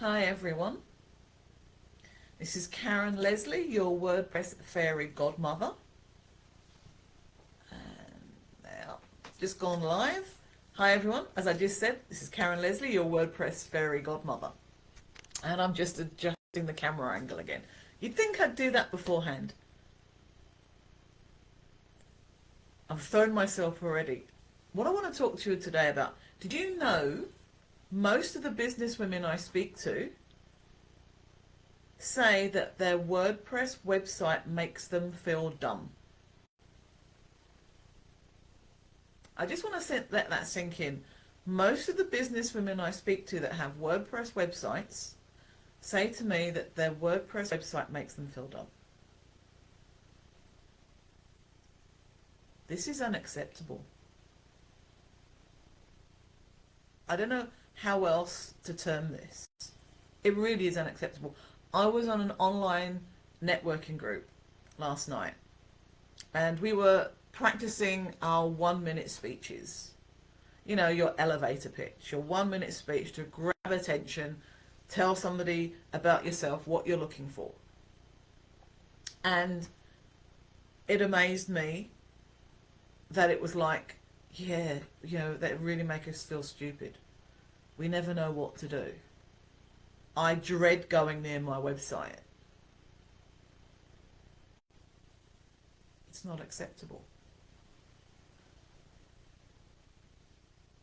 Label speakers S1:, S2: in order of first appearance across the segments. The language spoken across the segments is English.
S1: Hi everyone, this is Karen Leslie, your WordPress Fairy Godmother. And now, just gone live. Hi everyone, as I just said, this is Karen Leslie, your WordPress Fairy Godmother. And I'm just adjusting the camera angle again. You'd think I'd do that beforehand. I've thrown myself already. What I want to talk to you today about, did you know most of the business women I speak to say that their WordPress website makes them feel dumb? I just want to let that sink in. Most of the business women I speak to that have WordPress websites say to me that their WordPress website makes them feel dumb. This is unacceptable. I don't know how else to term this. It really is unacceptable. I was on an online networking group last night and we were practicing our 1-minute speeches. You know, your elevator pitch, your 1-minute speech to grab attention, tell somebody about yourself, what you're looking for. And it amazed me that it was like, yeah, you know, that really make us feel stupid. We never know what to do. I dread going near my website. It's not acceptable.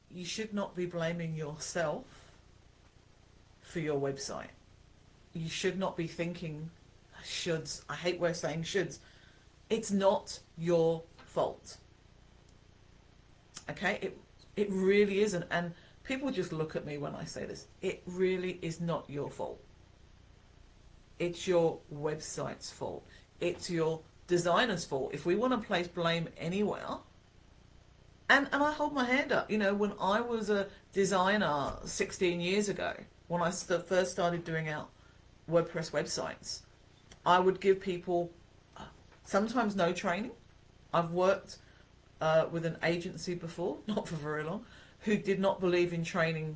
S1: You should not be blaming yourself for your website. You should not be thinking shoulds. I hate we're saying shoulds. It's not your fault. Okay? It really isn't. And people just look at me when I say this. It really is not your fault. It's your website's fault. It's your designer's fault. If we want to place blame anywhere, and I hold my hand up, you know, when I was a designer 16 years ago, when I first started doing out WordPress websites, I would give people sometimes no training. I've worked with an agency before, not for very long, who did not believe in training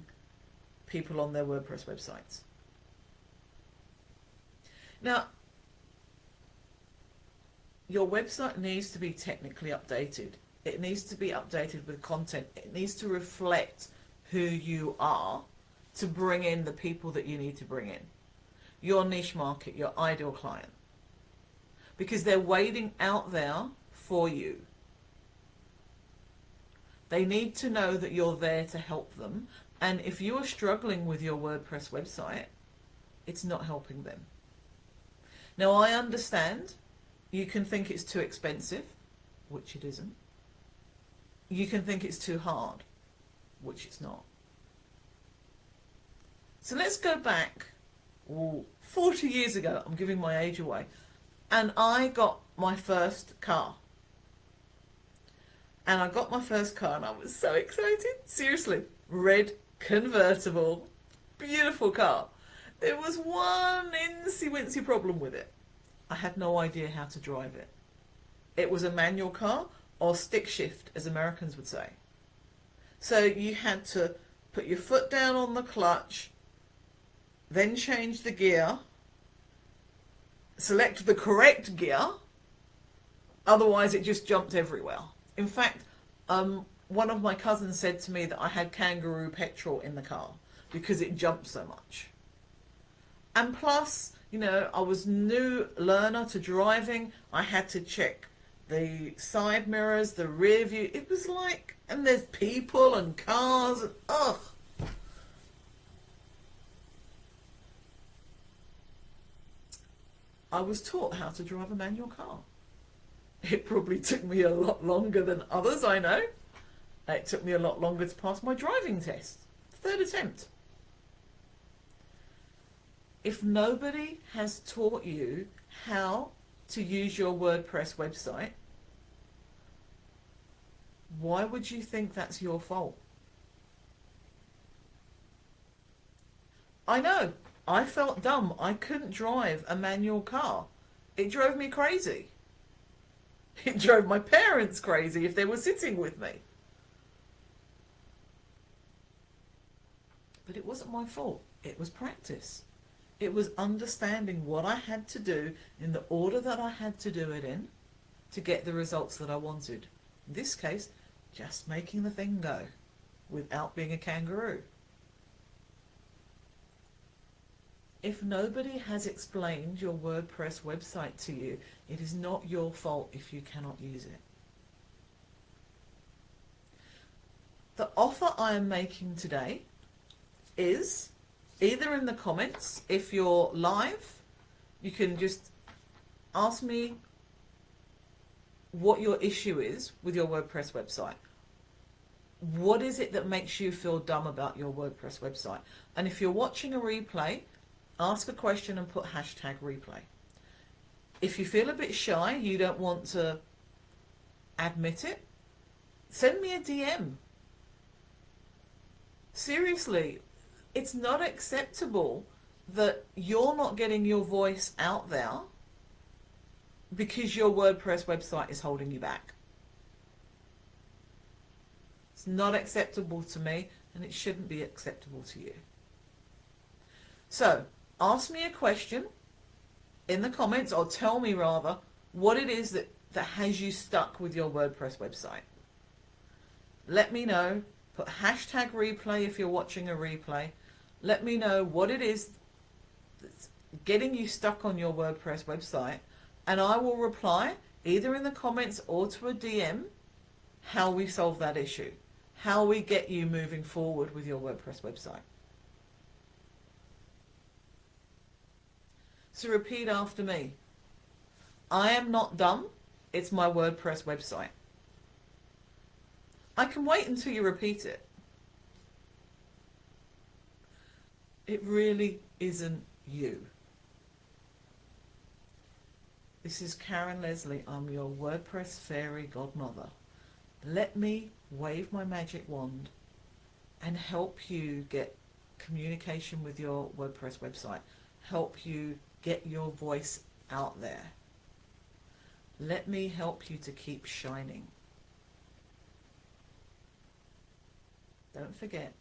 S1: people on their WordPress websites. Now, your website needs to be technically updated. It needs to be updated with content. It needs to reflect who you are to bring in the people that you need to bring in. Your niche market, your ideal client. Because they're waiting out there for you. They need to know that you're there to help them. And if you are struggling with your WordPress website, it's not helping them. Now, I understand you can think it's too expensive, which it isn't. You can think it's too hard, which it's not. So let's go back 40 years ago. I'm giving my age away. And I got my first car. And I got my first car and I was so excited. Seriously, red convertible, beautiful car. There was one incy-wincy problem with it. I had no idea how to drive it. It was a manual car, or stick shift, as Americans would say. So you had to put your foot down on the clutch, then change the gear, select the correct gear, otherwise it just jumped everywhere. In fact, one of my cousins said to me that I had kangaroo petrol in the car because it jumped so much. And plus, you know, I was new learner to driving. I had to check the side mirrors, the rear view. It was like, and there's people and cars and ugh. I was taught how to drive a manual car. It probably took me a lot longer than others I know. It took me a lot longer to pass my driving test. 3rd attempt. If nobody has taught you how to use your WordPress website, why would you think that's your fault? I know, I felt dumb. I couldn't drive a manual car. It drove me crazy. It drove my parents crazy if they were sitting with me. But it wasn't my fault. It was practice. It was understanding what I had to do in the order that I had to do it in to get the results that I wanted. In this case, just making the thing go without being a kangaroo. If nobody has explained your WordPress website to you, it is not your fault if you cannot use it. The offer I am making today is either in the comments, if you're live, you can just ask me what your issue is with your WordPress website. What is it that makes you feel dumb about your WordPress website? And if you're watching a replay, ask a question and put hashtag replay. If you feel a bit shy, you don't want to admit it, send me a DM. Seriously, it's not acceptable that you're not getting your voice out there because your WordPress website is holding you back. It's not acceptable to me, and it shouldn't be acceptable to you. So, ask me a question in the comments, or tell me rather, what it is that has you stuck with your WordPress website. Let me know. Put hashtag replay if you're watching a replay. Let me know what it is that's getting you stuck on your WordPress website, and I will reply either in the comments or to a DM how we solve that issue, how we get you moving forward with your WordPress website. So repeat after me. I am not dumb. It's my WordPress website. I can wait until you repeat it. It really isn't you. This is Karen Leslie. I'm your WordPress Fairy Godmother. Let me wave my magic wand and help you get communication with your WordPress website. Help you get your voice out there. Let me help you to keep shining. Don't forget,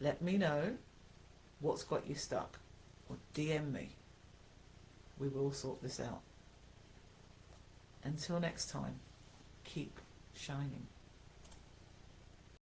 S1: let me know what's got you stuck, or DM me. We will sort this out. Until next time, keep shining.